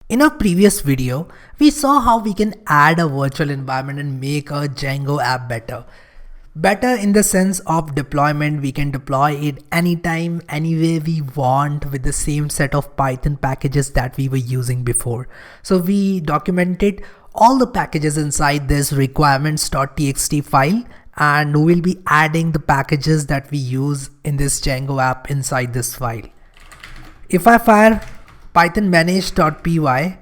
In our previous video, we saw how we can add a virtual environment and make a Django app better. Better in the sense of deployment, we can deploy it anytime, anywhere we want with the same set of Python packages that we were using before. So we documented all the packages inside this requirements.txt file, and we'll be adding the packages that we use in this Django app inside this file. If I fire python manage.py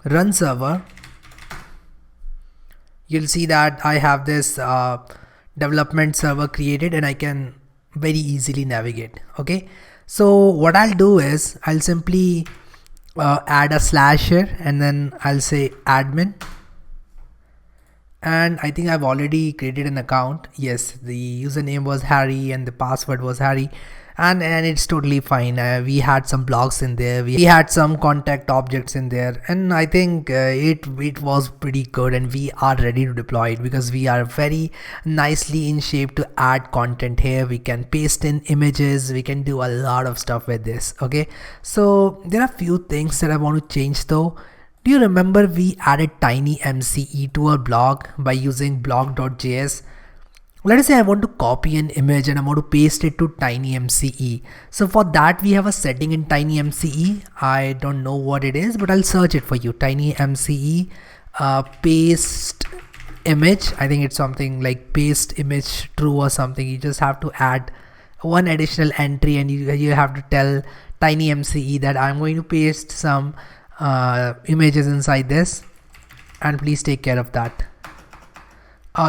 run server, you'll see that I have this development server created and I can very easily navigate. Okay, so what I'll do is I'll simply add a slash here and then I'll say admin, and I think I've already created an account. Yes, the username was Harry and the password was Harry, and it's totally fine. We had some blocks in there, we had some contact objects in there, and I think it was pretty good, and we are ready to deploy it because we are very nicely in shape to add content here. We can paste in images, we can do a lot of stuff with this. Okay, so there are few things that I want to change though. Do you remember we added TinyMCE to our blog by using blog.js? Let us say I want to copy an image and I want to paste it to TinyMCE. So for that we have a setting in TinyMCE. I don't know what it is, but I'll search it for you. TinyMCE paste image. I think it's something like paste image true or something. You just have to add one additional entry and you have to tell TinyMCE that I'm going to paste some images inside this, and please take care of that.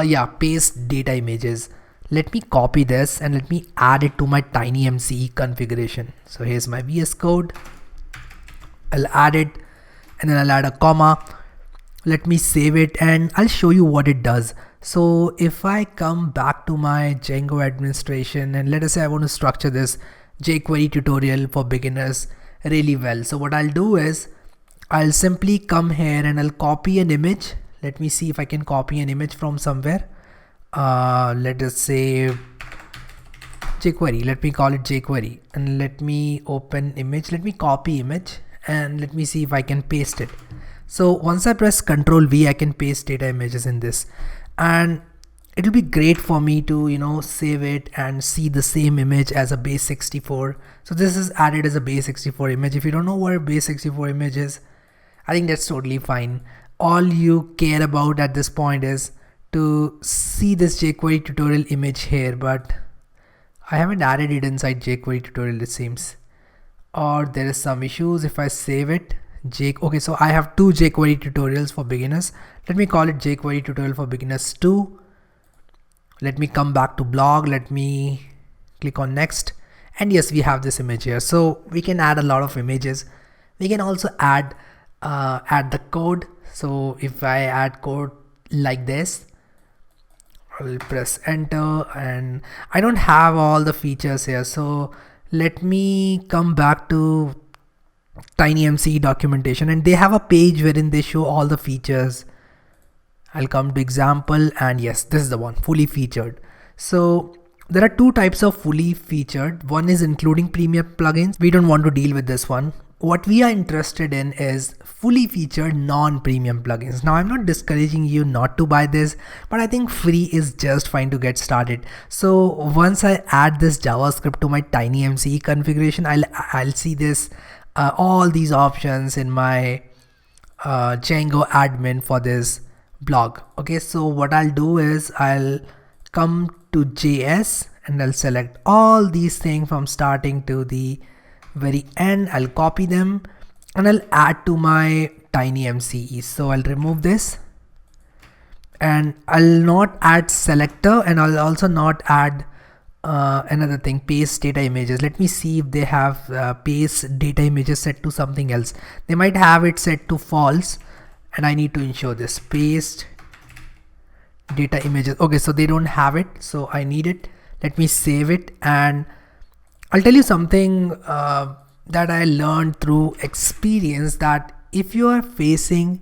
Yeah, paste data images. Let me copy this and let me add it to my TinyMCE configuration. So here's my VS Code. I'll add it and then I'll add a comma. Let me save it and I'll show you what it does. So if I come back to my Django administration and let us say I want to structure this jQuery tutorial for beginners really well. So what I'll do is I'll simply come here and I'll copy an image. Let me see if I can copy an image from somewhere. Let us say jQuery. Let me call it jQuery and let me open image. Let me copy image and let me see if I can paste it. So once I press Ctrl V, I can paste data images in this, and it'll be great for me to save it and see the same image as a base 64. So this is added as a base 64 image. If you don't know what a base 64 image is, I think that's totally fine. All you care about at this point is to see this jQuery tutorial image here, but I haven't added it inside jQuery tutorial, it seems, or there is some issues. If I save it, okay, so I have two jQuery tutorials for beginners. Let me call it jQuery tutorial for beginners 2. Let me come back to blog. Let me click on next, and yes, we have this image here. So we can add a lot of images. We can also add the code. So if I add code like this, I'll press enter, and I don't have all the features here. So let me come back to TinyMCE documentation, and they have a page wherein they show all the features. I'll come to example, and yes, this is the one, fully featured. So there are two types of fully featured. One is including premium plugins. We don't want to deal with this one. What we are interested in is fully featured non-premium plugins. Now I'm not discouraging you not to buy this, but I think free is just fine to get started. So once I add this JavaScript to my TinyMCE configuration, I'll see this all these options in my Django admin for this blog. Okay, so what I'll do is I'll come to JS and I'll select all these things from starting to the very end. I'll copy them and I'll add to my TinyMCE. So I'll remove this and I'll not add selector, and I'll also not add another thing, paste data images. Let me see if they have paste data images set to something else. They might have it set to false, and I need to ensure this paste data images. Okay, so they don't have it, so I need it. Let me save it, and I'll tell you something that I learned through experience, that if you are facing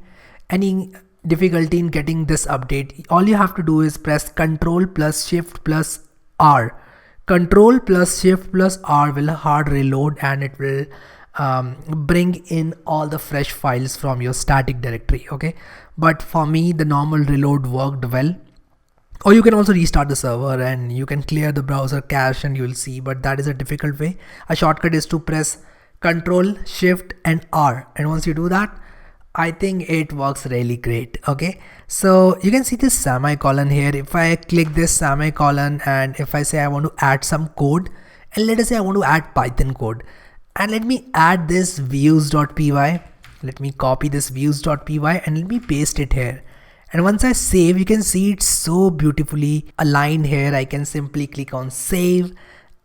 any difficulty in getting this update, all you have to do is press Ctrl plus Shift plus R. Control plus Shift plus R will hard reload, and it will bring in all the fresh files from your static directory. Okay, but for me the normal reload worked well. Or you can also restart the server and you can clear the browser cache and you will see, but that is a difficult way. A shortcut is to press Control Shift and R, and once you do that, I think it works really great. Okay, so you can see this semicolon here. If I click this semicolon and if I say I want to add some code, and let us say I want to add Python code, and let me add this views.py. Let me copy this views.py and let me paste it here. And once I save, you can see it's so beautifully aligned here. I can simply click on save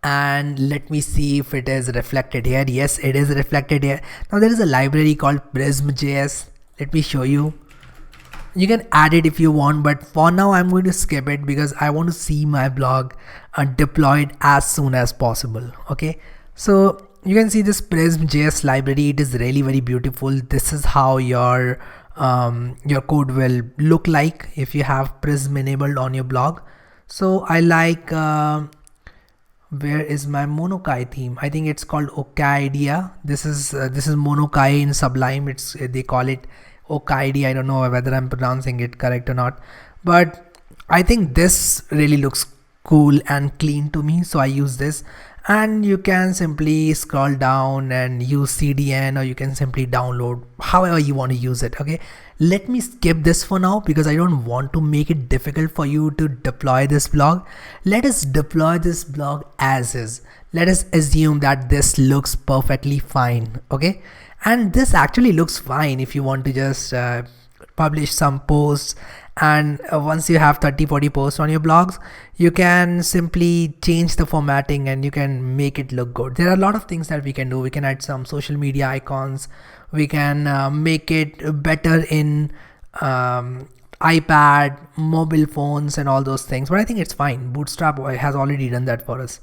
and let me see if it is reflected here. Yes, it is reflected here. Now there is a library called Prism.js. Let me show you. You can add it if you want, but for now I'm going to skip it because I want to see my blog deployed as soon as possible. Okay, so you can see this Prism.js library. It is really very beautiful. This is how your code will look like if you have Prism enabled on your blog. So I like where is my Monokai theme? I think it's called Okaidia. This is Monokai in Sublime. They call it Okaidi. I don't know whether I'm pronouncing it correct or not, but I think this really looks cool and clean to me, so I use this. And you can simply scroll down and use CDN, or you can simply download however you want to use it. Okay, let me skip this for now because I don't want to make it difficult for you to deploy this blog. Let us deploy this blog as is. Let us assume that this looks perfectly fine. Okay, and this actually looks fine if you want to just publish some posts. And once you have 30-40 posts on your blogs, you can simply change the formatting and you can make it look good. There are a lot of things that we can do. We can add some social media icons. We can make it better in iPad, mobile phones and all those things, but I think it's fine. Bootstrap has already done that for us.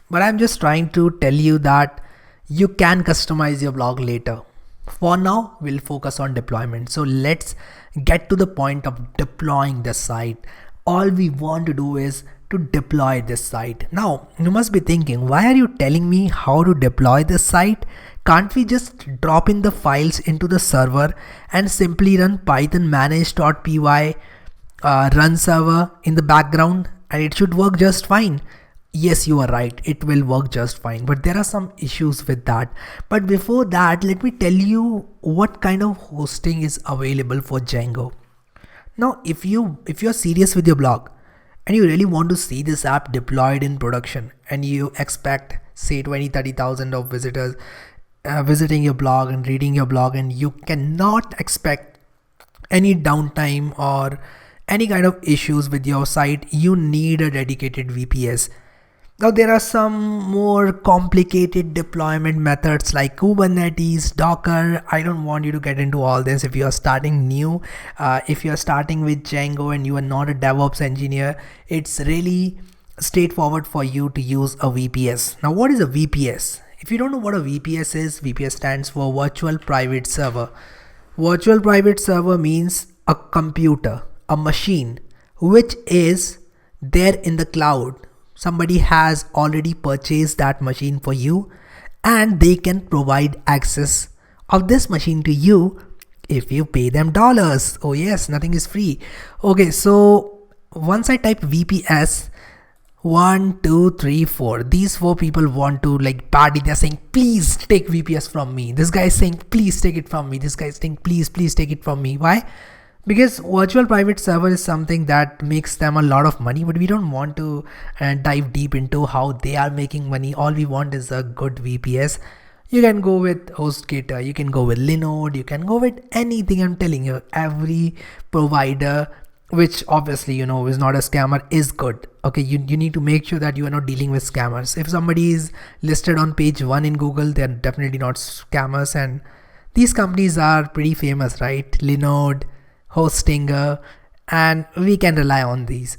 But I'm just trying to tell you that you can customize your blog later. For now, we'll focus on deployment. So let's get to the point of deploying the site. All we want to do is to deploy this site. Now, you must be thinking, why are you telling me how to deploy this site? Can't we just drop in the files into the server and simply run python manage.py run server in the background and it should work just fine? Yes, you are right, it will work just fine, but there are some issues with that. But before that, let me tell you what kind of hosting is available for Django. Now, if you're serious with your blog and you really want to see this app deployed in production and you expect say 20-30,000 of visitors visiting your blog and reading your blog, and you cannot expect any downtime or any kind of issues with your site, you need a dedicated VPS. Now there are some more complicated deployment methods like Kubernetes, Docker. I don't want you to get into all this if you are starting new. If you are starting with Django and you are not a DevOps engineer, it's really straightforward for you to use a VPS. Now what is a VPS? If you don't know what a VPS is, VPS stands for Virtual Private Server. Virtual Private Server means a computer, a machine, which is there in the cloud. Somebody has already purchased that machine for you and they can provide access of this machine to you if you pay them dollars. Oh yes, nothing is free. Okay, so once I type VPS, 1, 2, 3, 4, these 4 people want to like party. They're saying, please take VPS from me. This guy is saying, please take it from me. This guy is saying, please take it from me. Why? Because virtual private server is something that makes them a lot of money, but we don't want to dive deep into how they are making money. All we want is a good VPS. You can go with HostGator, you can go with Linode, you can go with anything. I'm telling you, every provider, which obviously you know is not a scammer, is good. Okay, you need to make sure that you are not dealing with scammers. If somebody is listed on page 1 in Google, they're definitely not scammers, and these companies are pretty famous, right? Linode, Hostinger, and we can rely on these.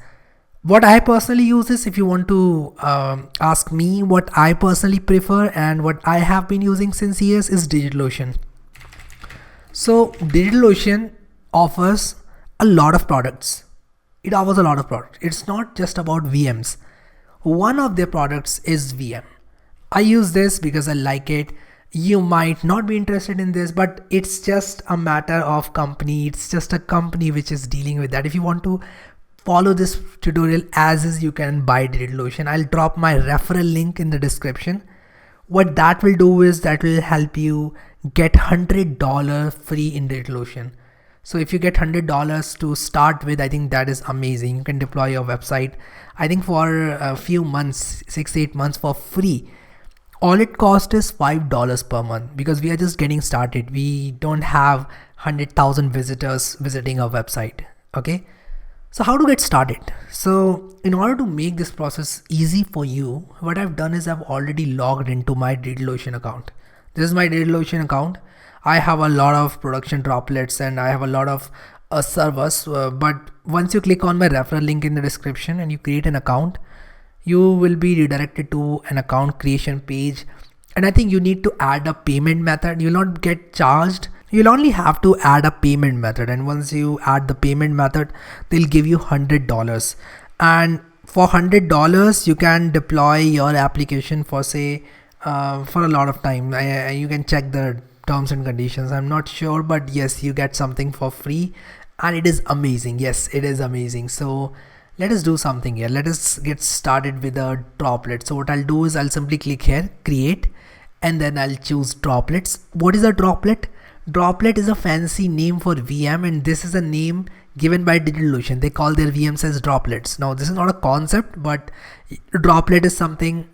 What I personally use is, if you want to ask me what I personally prefer and what I have been using since years, is DigitalOcean. So DigitalOcean offers a lot of products. It offers a lot of products. It's not just about VMs. One of their products is VM. I use this because I like it. You might not be interested in this, but it's just a matter of company. It's just a company which is dealing with that. If you want to follow this tutorial as is, you can buy DigitalOcean. I'll drop my referral link in the description. What that will do is that will help you get $100 free in DigitalOcean. So if you get $100 to start with, I think that is amazing. You can deploy your website, I think for a few months, 6-8 months for free. All it costs is $5 per month, because we are just getting started. We don't have 100,000 visitors visiting our website. Okay. So how to get started? So in order to make this process easy for you, what I've done is I've already logged into my DigitalOcean account. This is my DigitalOcean account. I have a lot of production droplets and I have a lot of servers. But once you click on my referral link in the description and you create an account, you will be redirected to an account creation page. And I think you need to add a payment method. You'll not get charged. You'll only have to add a payment method. And once you add the payment method, they'll give you $100. And for $100, you can deploy your application for say, for a lot of time. You can check the terms and conditions. I'm not sure, but yes, you get something for free and it is amazing. Yes, it is amazing. So let us do something here. Let us get started with a droplet. So what I'll do is I'll simply click here, create, and then I'll choose droplets. What is a droplet? Droplet is a fancy name for VM, and this is a name given by DigitalOcean. They call their VMs as droplets. Now this is not a concept, but droplet is something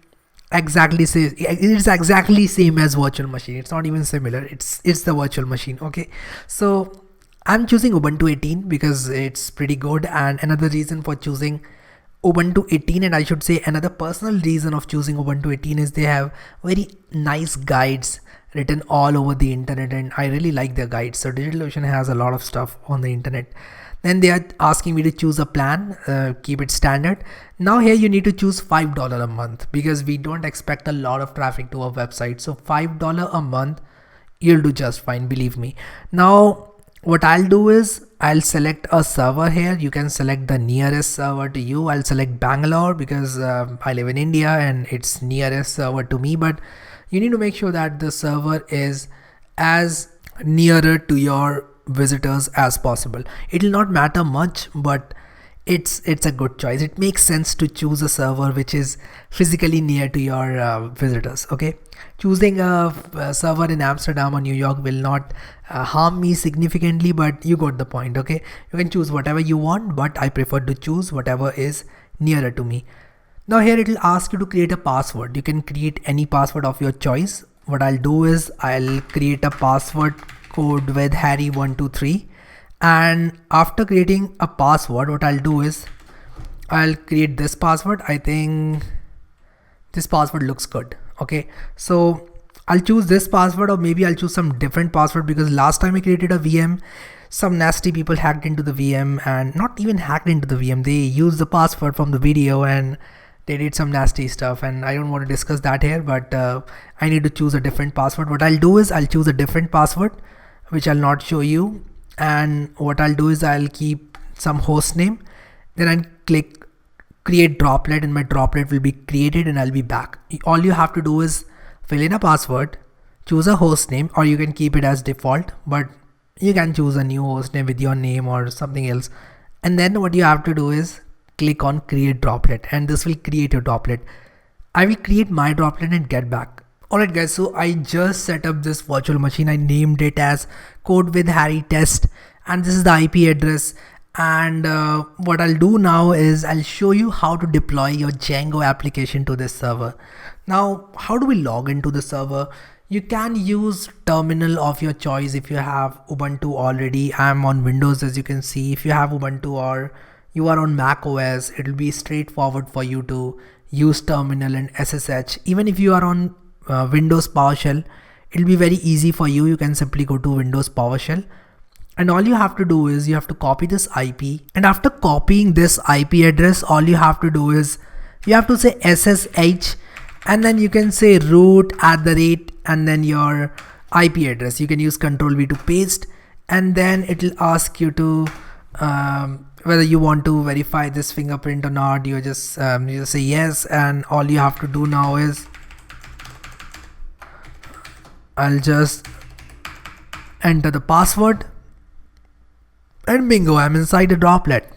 exactly same. It's exactly same as virtual machine. It's not even similar. It's the virtual machine. Okay. So I'm choosing Ubuntu 18 because it's pretty good, and another reason for choosing Ubuntu 18, and I should say another personal reason of choosing Ubuntu 18, is they have very nice guides written all over the internet, and I really like their guides. So DigitalOcean has a lot of stuff on the internet. Then they are asking me to choose a plan, keep it standard. Now here you need to choose $5 a month because we don't expect a lot of traffic to our website. So $5 a month, you'll do just fine, believe me. Now what I'll do is I'll select a server here. You can select the nearest server to you. I'll select Bangalore because I live in India and it's nearest server to me, but you need to make sure that the server is as nearer to your visitors as possible. It will not matter much, but it's a good choice. It makes sense to choose a server which is physically near to your visitors. Okay, choosing a server in Amsterdam or New York will not harm me significantly, but you got the point. Okay, you can choose whatever you want, but I prefer to choose whatever is nearer to me. Now here it will ask you to create a password. You can create any password of your choice. What I'll do is I'll create a password code with Harry123. And after creating a password, what I'll do is I'll create this password. I think this password looks good. Okay, so I'll choose this password, or maybe I'll choose some different password, because last time I created a VM, some nasty people hacked into the VM, and not even hacked into the VM. They used the password from the video and they did some nasty stuff, and I don't want to discuss that here, but I need to choose a different password. What I'll do is I'll choose a different password, which I'll not show you. And what I'll do is I'll keep some host name, then I'll click create droplet, and my droplet will be created and I'll be back. All you have to do is fill in a password, choose a host name, or you can keep it as default, but you can choose a new host name with your name or something else. And then what you have to do is click on create droplet, and this will create your droplet. I will create my droplet and get back. Alright guys, so I just set up this virtual machine. I named it as Code with Harry Test, and this is the IP address. And what I'll do now is I'll show you how to deploy your Django application to this server. Now, how do we log into the server? You can use terminal of your choice if you have Ubuntu already. I'm on Windows, as you can see. If you have Ubuntu or you are on Mac OS, it will be straightforward for you to use terminal and SSH. Even if you are on Windows PowerShell, it'll be very easy for you. You can simply go to Windows PowerShell, and all you have to do is you have to copy this IP, and after copying this IP address, all you have to do is you have to say SSH, and then you can say root @ and then your IP address. You can use Ctrl+V to paste, and then it will ask you to whether you want to verify this fingerprint or not. You just say yes, and all you have to do now is I'll just enter the password, and bingo, I'm inside a droplet.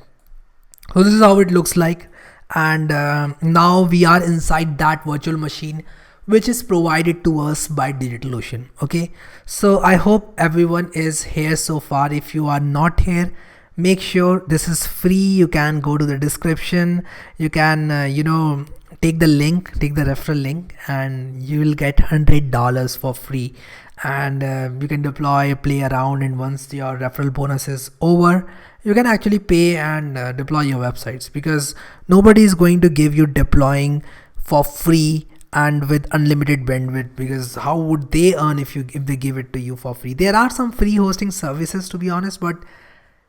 So this is how it looks like. And now we are inside that virtual machine which is provided to us by DigitalOcean. Okay, so I hope everyone is here so far. If you are not here, make sure this is free. You can go to the description, you can take the link, take the referral link, and you will get $100 for free. And you can deploy, play around, and once your referral bonus is over, you can actually pay and deploy your websites, because nobody is going to give you deploying for free and with unlimited bandwidth, because how would they earn if they give it to you for free? There are some free hosting services, to be honest, but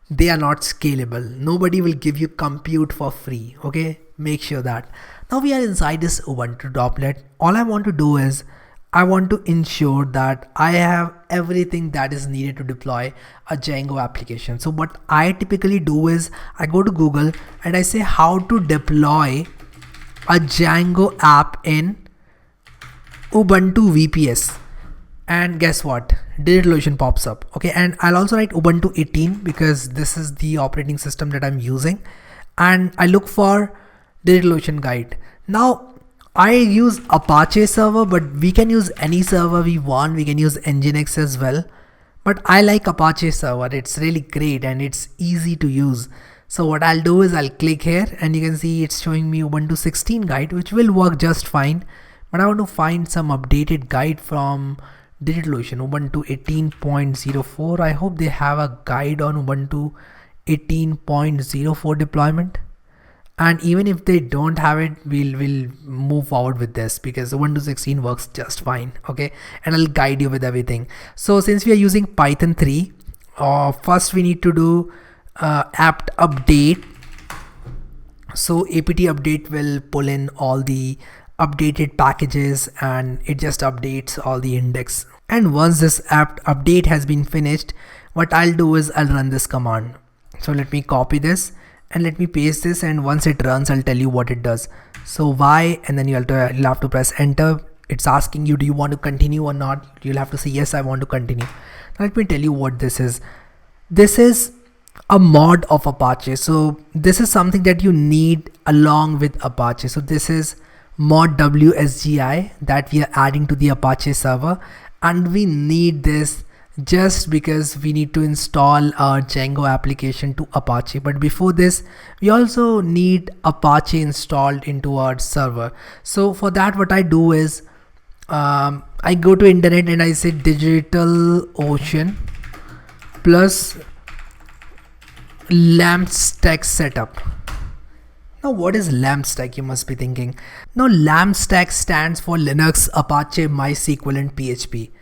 they are not scalable. Nobody will give you compute for free. Okay, make sure that. Now we are inside this Ubuntu droplet. All I want to do is I want to ensure that I have everything that is needed to deploy a Django application. So what I typically do is I go to Google and I say how to deploy a Django app in Ubuntu VPS. And guess what? DigitalOcean pops up. Okay, and I'll also write Ubuntu 18 because this is the operating system that I'm using. And I look for DigitalOcean guide. Now, I use Apache server, but we can use any server we want. We can use Nginx as well. But I like Apache server. It's really great and it's easy to use. So what I'll do is I'll click here and you can see it's showing me Ubuntu 16 guide, which will work just fine. But I want to find some updated guide from DigitalOcean, Ubuntu 18.04. I hope they have a guide on Ubuntu 18.04 deployment. And even if they don't have it, we'll move forward with this because Ubuntu 16 works just fine. Okay, and I'll guide you with everything. So since we are using Python 3, first we need to do apt update. So apt update will pull in all the updated packages and it just updates all the index. And once this apt update has been finished, what I'll do is I'll run this command. So let me copy this and let me paste this, and once it runs I'll tell you what it does. So Y, and then you'll have to press enter. It's asking you, do you want to continue or not? You'll have to say yes, I want to continue. Now let me tell you what this is. This is a mod of Apache. So this is something that you need along with Apache. So this is mod WSGI that we are adding to the Apache server, and we need this just because we need to install our Django application to Apache. But before this, we also need Apache installed into our server. So for that, what I do is I go to internet and I say DigitalOcean plus LAMP stack setup. Now what is LAMP stack, you must be thinking. Now LAMP stack stands for Linux, Apache, MySQL and PHP.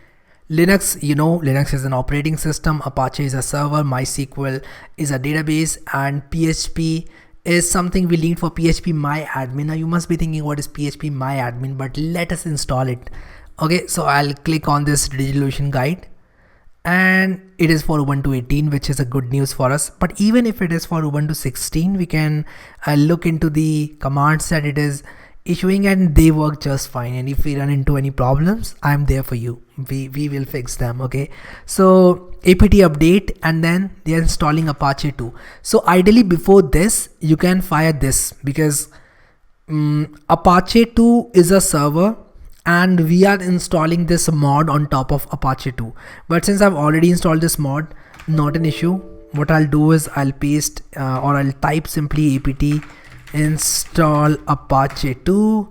Linux, you know, Linux is an operating system, Apache is a server, MySQL is a database, and PHP is something we need for PHP MyAdmin. Now you must be thinking, what is PHP MyAdmin? But let us install it. Okay, so I'll click on this DigitalOcean guide, and it is for Ubuntu 18, which is a good news for us. But even if it is for Ubuntu 16, we can look into the commands that it is issuing and they work just fine. And if we run into any problems, I'm there for you. We will fix them. Okay, so apt update, and then they are installing Apache 2. So ideally before this you can fire this, because Apache 2 is a server and we are installing this mod on top of Apache 2. But since I've already installed this mod, not an issue. What I'll do is I'll paste or I'll type simply apt install Apache 2,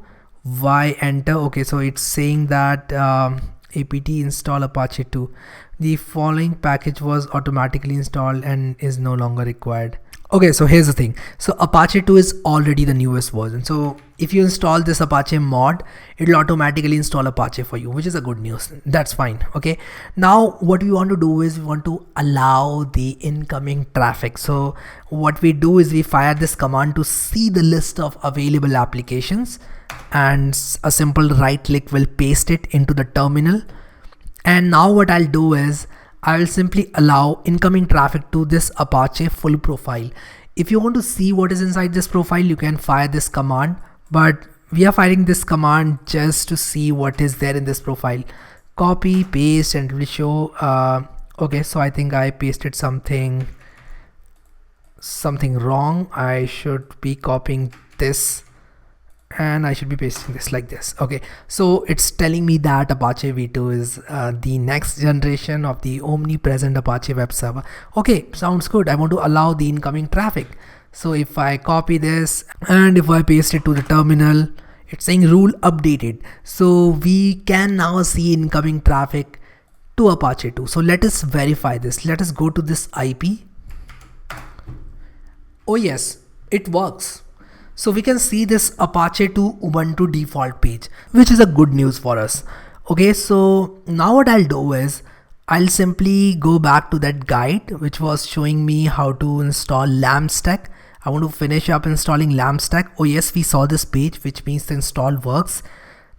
Y, enter. Okay, so it's saying that apt install Apache 2. The following package was automatically installed and is no longer required. Okay, so here's the thing. So Apache 2 is already the newest version. So if you install this Apache mod, it will automatically install Apache for you, which is a good news. That's fine. Okay. Now what we want to do is we want to allow the incoming traffic. So what we do is we fire this command to see the list of available applications, and a simple right click will paste it into the terminal. And now what I'll do is I will simply allow incoming traffic to this Apache full profile. If you want to see what is inside this profile, you can fire this command, but we are firing this command just to see what is there in this profile. copy, paste, and it will show. Okay, so I think I pasted something wrong. I should be copying this and I should be pasting this like this. Okay, so it's telling me that Apache v2 is the next generation of the omnipresent Apache web server. Okay, sounds good. I want to allow the incoming traffic. So if I copy this and if I paste it to the terminal, it's saying rule updated. So we can now see incoming traffic to Apache 2. So let us verify this. Let us go to this IP. Oh yes, it works. So we can see this Apache 2 Ubuntu default page, which is a good news for us. Okay, so now what I'll do is I'll simply go back to that guide which was showing me how to install LAMP stack. I want to finish up installing LAMP stack. Oh yes, we saw this page, which means the install works.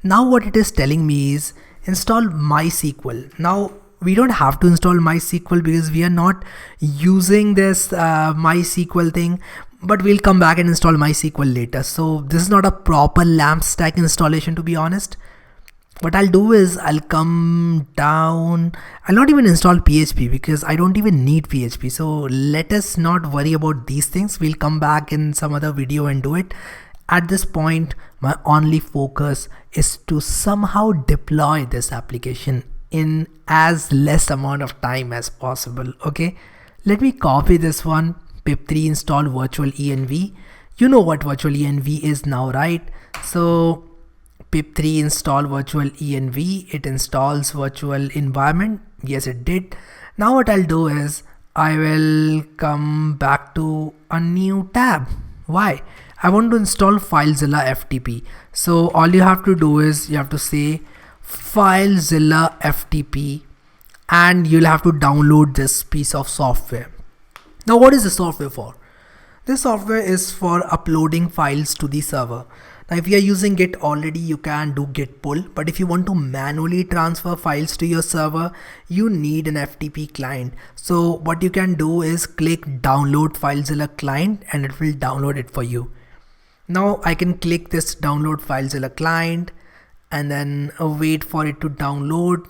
Now what it is telling me is install MySQL. Now we don't have to install MySQL because we are not using this MySQL thing, but we'll come back and install MySQL later. So this is not a proper LAMP stack installation, to be honest. What I'll do is I'll come down. I'll not even install PHP because I don't even need PHP. So let us not worry about these things. We'll come back in some other video and do it. At this point, my only focus is to somehow deploy this application in as less amount of time as possible. Okay, let me copy this one. pip3 install virtual env. You know what virtual env is now, right? So pip3 install virtual env. It installs virtual environment. Yes, it did. Now what I'll do is I will come back to a new tab. Why? I want to install FileZilla FTP. So all you have to do is you have to say FileZilla FTP and you'll have to download this piece of software. Now what is the software for? This software is for uploading files to the server. Now if you are using Git already, you can do Git pull, but if you want to manually transfer files to your server, you need an FTP client. So what you can do is click download FileZilla client and it will download it for you. Now I can click this download FileZilla client and then wait for it to download.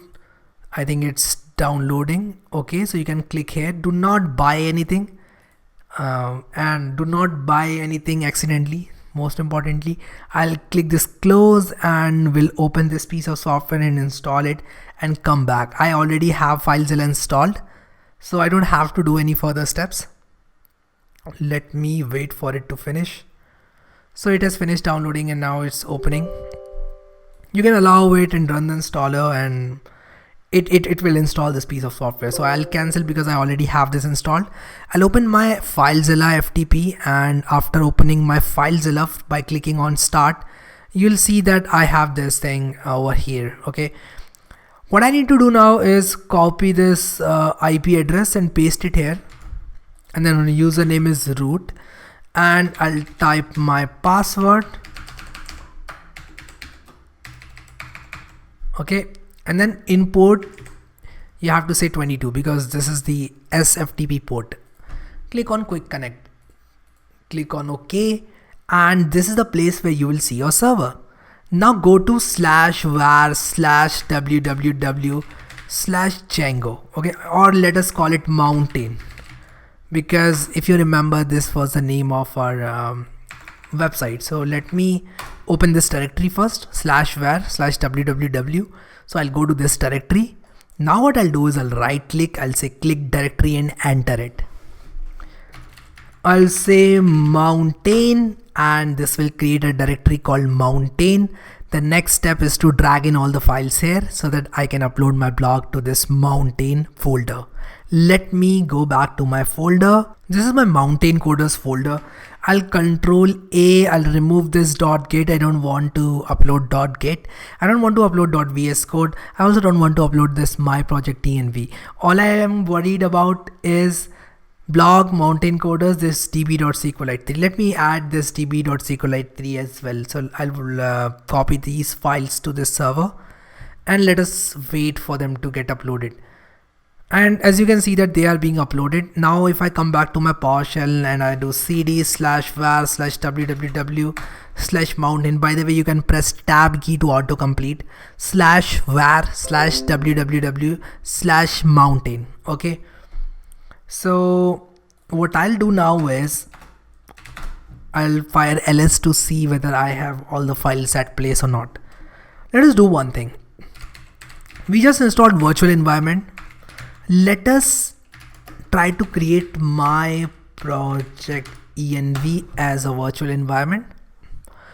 I think it's downloading. Okay, so you can click here. Do not buy anything and do not buy anything accidentally. Most importantly, I'll click this close and we'll open this piece of software and install it and come back. I already have FileZilla installed, so I don't have to do any further steps. Let me wait for it to finish. So it has finished downloading and now it's opening. You can allow it and run the installer and it will install this piece of software. So I'll cancel because I already have this installed. I'll open my FileZilla FTP, and after opening my FileZilla by clicking on start, you'll see that I have this thing over here. Okay, what I need to do now is copy this IP address and paste it here, and then the username is root, and I'll type my password. Okay, and then in port you have to say 22 because this is the SFTP port. Click on quick connect, click on OK, and this is the place where you will see your server. Now go to /var/www/Django. Okay, or let us call it mountain, because if you remember, this was the name of our website. So let me open this directory first, /var/www. So I'll go to this directory. Now what I'll do is I'll right click, I'll say click directory and enter it. I'll say mountain and this will create a directory called mountain. The next step is to drag in all the files here so that I can upload my blog to this mountain folder. Let me go back to my folder. This is my mountain coders folder. I'll control A, I'll remove this .git. I don't want to upload .git. I don't want to upload .vs code. I also don't want to upload this my project TNV. All I am worried about is blog mountain coders, this db.sqlite3. Let me add this db.sqlite3 as well. So I will copy these files to this server and let us wait for them to get uploaded. And as you can see that they are being uploaded. Now if I come back to my PowerShell and I do cd/var/www/mountain, by the way, you can press tab key to autocomplete /var/www/mountain. Okay, so what I'll do now is I'll fire ls to see whether I have all the files at place or not. Let us do one thing. We just installed virtual environment. Let us try to create my project env as a virtual environment.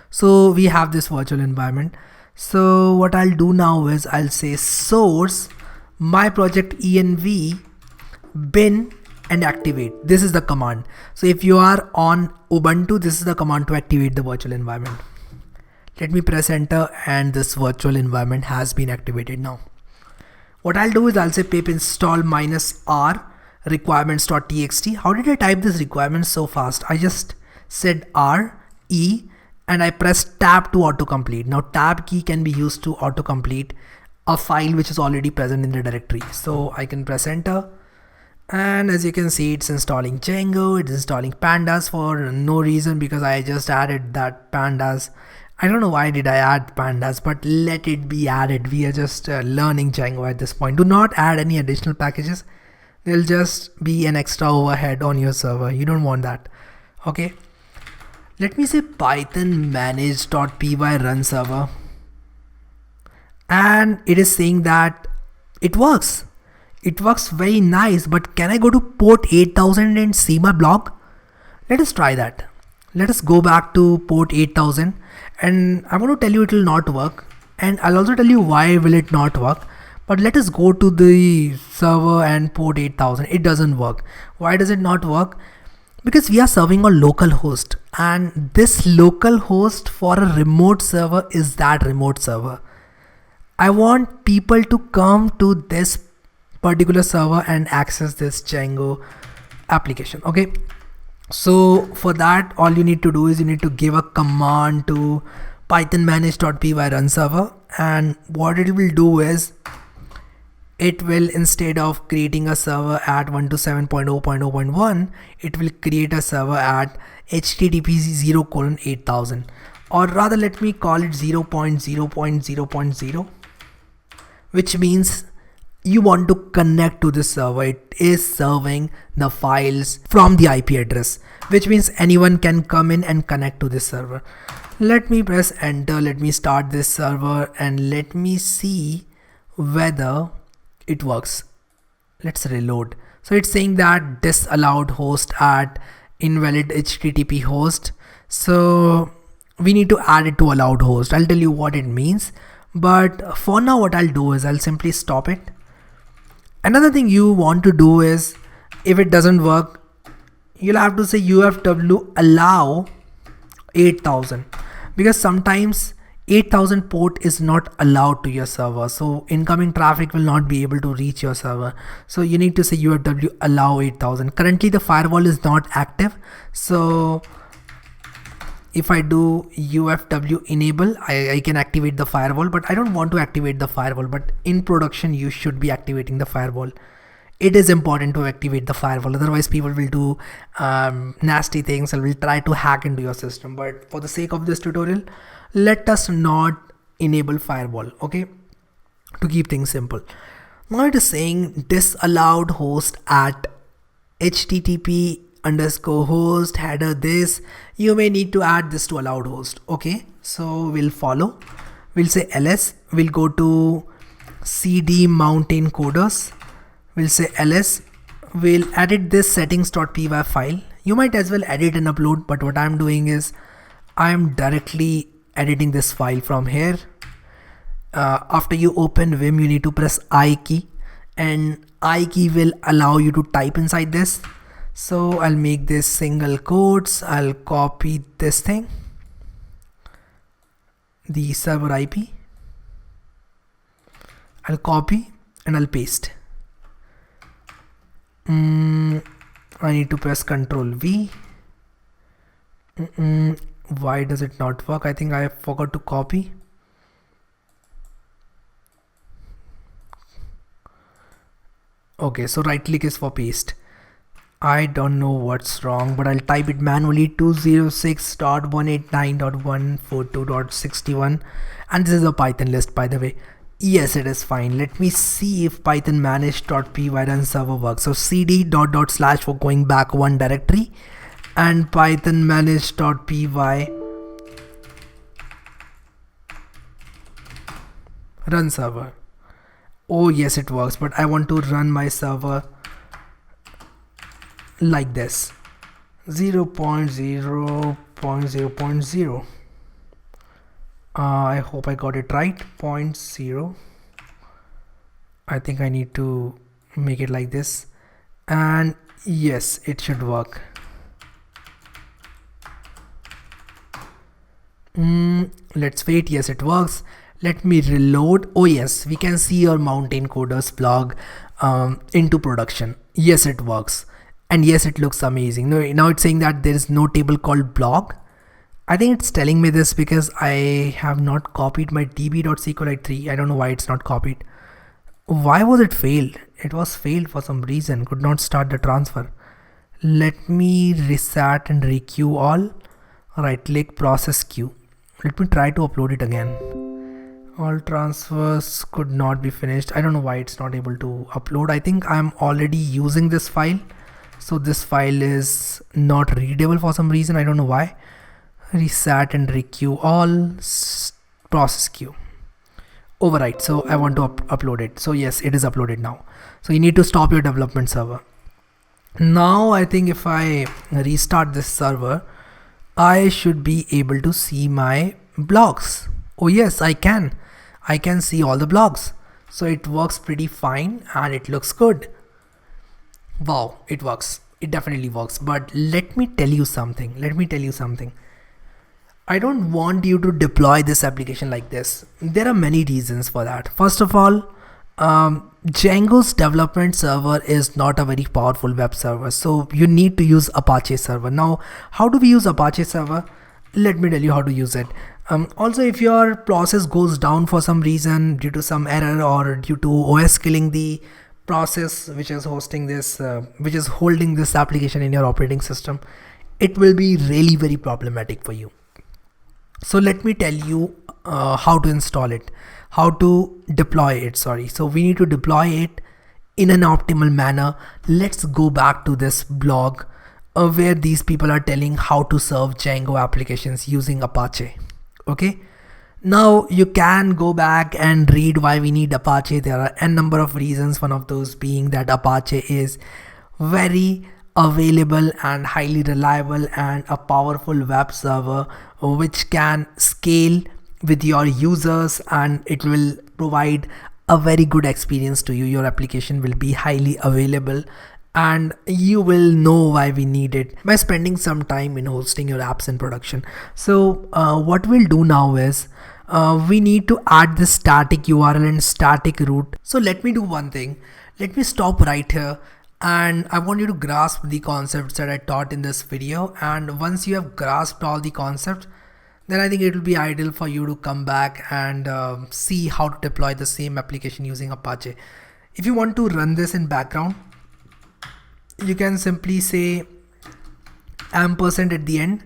So we have this virtual environment. So what I'll do now is I'll say source my project env bin and activate. This is the command. So if you are on Ubuntu, this is the command to activate the virtual environment. Let me press enter and this virtual environment has been activated now. What I'll do is I'll say pip install -r requirements.txt. How did I type this requirements so fast? I just said R, E, and I pressed tab to autocomplete. Now tab key can be used to autocomplete a file which is already present in the directory. So I can press enter. And as you can see, it's installing Django, it's installing pandas for no reason because I just added that pandas. I don't know why did I add pandas, but let it be added. We are just learning Django at this point. Do not add any additional packages. They'll just be an extra overhead on your server. You don't want that. Okay. Let me say python manage.py run server. And it is saying that it works. It works very nice, but can I go to port 8000 and see my blog? Let us try that. Let us go back to port 8000 and I'm going to tell you it will not work. And I'll also tell you why will it not work. But let us go to the server and port 8000. It doesn't work. Why does it not work? Because we are serving a local host and this local host for a remote server is that remote server. I want people to come to this particular server and access this Django application. Okay. So for that, all you need to do is you need to give a command to python manage.py run server. And what it will do is it will, instead of creating a server at 127.0.0.1, it will create a server at http 0:8000, or rather let me call it 0.0.0.0, which means you want to connect to this server. It is serving the files from the IP address, which means anyone can come in and connect to this server. Let me press enter. Let me start this server and let me see whether it works. Let's reload. So it's saying that disallowed host at invalid HTTP host. So we need to add it to allowed host. I'll tell you what it means. But for now, what I'll do is I'll simply stop it. Another thing you want to do is, if it doesn't work, you'll have to say UFW allow 8000, because sometimes 8000 port is not allowed to your server. So incoming traffic will not be able to reach your server. So you need to say UFW allow 8000. Currently the firewall is not active. So if I do UFW enable, I can activate the firewall, but I don't want to activate the firewall. But in production, you should be activating the firewall. It is important to activate the firewall. Otherwise, people will do nasty things and will try to hack into your system. But for the sake of this tutorial, let us not enable firewall. Okay, to keep things simple. Now it is saying disallowed host at http_host header this. You may need to add this to allowed host. Okay, so we'll follow. We'll say ls. We'll go to cd mountain coders. We'll say ls. We'll edit this settings.py file. You might as well edit and upload, but what I'm doing is I'm directly editing this file from here. After you open Vim, you need to press I key, and I key will allow you to type inside this. So I'll make this single quotes. I'll copy this thing, the server IP. I'll copy and I'll paste. I need to press Ctrl V. Why does it not work? I think I forgot to copy. Okay, so right click is for paste. I don't know what's wrong, but I'll type it manually. 206.189.142.61, and this is a Python list, by the way. Yes, it is fine. Let me see if python manage.py run server works. So cd // for going back one directory, and python manage.py run server. Oh yes, it works, but I want to run my server like this, 0.0.0.0. I hope I got it right. 0.0. I think I need to make it like this, and yes, it should work. Let's wait. Yes, it works. Let me reload. Oh yes, we can see your mountain coders blog into production. Yes, it works. And yes, it looks amazing. Now it's saying that there is no table called blog. I think it's telling me this because I have not copied my db.sqlite3. I don't know why it's not copied. Why was it failed? It was failed for some reason. Could not start the transfer. Let me reset and requeue all. Right click, process queue. Let me try to upload it again. All transfers could not be finished. I don't know why it's not able to upload. I think I'm already using this file, so this file is not readable for some reason. I don't know why. Reset and requeue all, process queue. Overwrite. So I want to upload it. So yes, it is uploaded now. So you need to stop your development server. Now I think if I restart this server, I should be able to see my blogs. Oh yes, I can see all the blogs. So it works pretty fine and it looks good. Wow, it works. It definitely works. But let me tell you something. I don't want you to deploy this application like this. There are many reasons for that. First of all, Django's development server is not a very powerful web server, so you need to use Apache server. Now, how do we use Apache server? Let me tell you how to use it. Also, if your process goes down for some reason due to some error or due to OS killing the process which is hosting this, which is holding this application in your operating system, it will be really very problematic for you. So let me tell you how to install it, how to deploy it. So we need to deploy it in an optimal manner. Let's go back to this blog where these people are telling how to serve Django applications using Apache. Okay, now you can go back and read why we need Apache. There are a number of reasons, one of those being that Apache is very available and highly reliable and a powerful web server which can scale with your users, and it will provide a very good experience to you. Your application will be highly available and you will know why we need it by spending some time in hosting your apps in production. So what we'll do now is we need to add this static URL and static root. So let me do one thing. Let me stop right here, and I want you to grasp the concepts that I taught in this video. And once you have grasped all the concepts, then I think it will be ideal for you to come back and see how to deploy the same application using Apache. If you want to run this in background, you can simply say ampersand at the end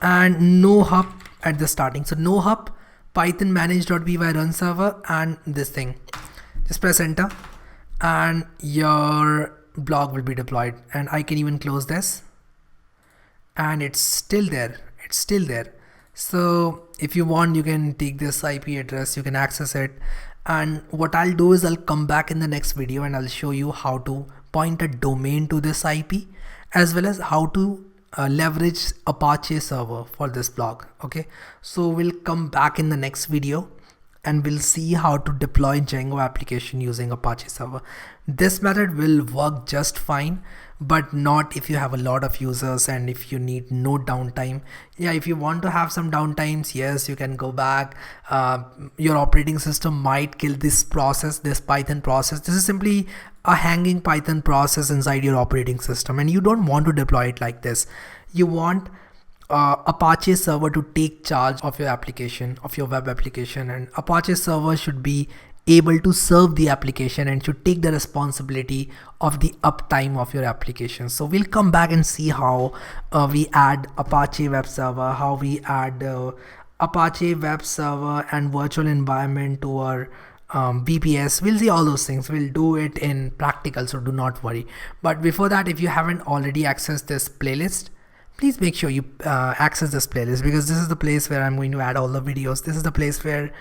and no hub at the starting. So no hub, python manage.py run server, and this thing. Just press enter and your blog will be deployed. And I can even close this and it's still there. So if you want, you can take this IP address, you can access it. And what I'll do is I'll come back in the next video and I'll show you how to point a domain to this IP, as well as how to leverage Apache server for this blog. Okay, so we'll come back in the next video and we'll see how to deploy Django application using Apache server. This method will work just fine, but not if you have a lot of users and if you need no downtime. Yeah, if you want to have some downtimes, yes, you can go back. Your operating system might kill this process, this Python process. This is simply a hanging Python process inside your operating system, and you don't want to deploy it like this. You want Apache server to take charge of your application, of your web application, and Apache server should be able to serve the application and should take the responsibility of the uptime of your application. So we'll come back and see how we add Apache web server, how we add Apache web server and virtual environment to our VPS. We'll see all those things. We'll do it in practical, so do not worry. But before that, if you haven't already accessed this playlist, please make sure you access this playlist, because this is the place where I'm going to add all the videos. This is the place where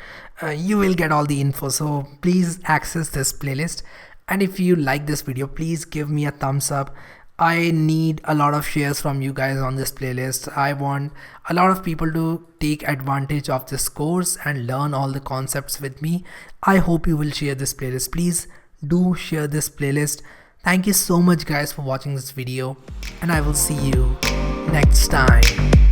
you will get all the info. So please access this playlist. And if you like this video, please give me a thumbs up. I need a lot of shares from you guys on this playlist. I want a lot of people to take advantage of this course and learn all the concepts with me. I hope you will share this playlist. Please do share this playlist. Thank you so much guys for watching this video, and I will see you next time.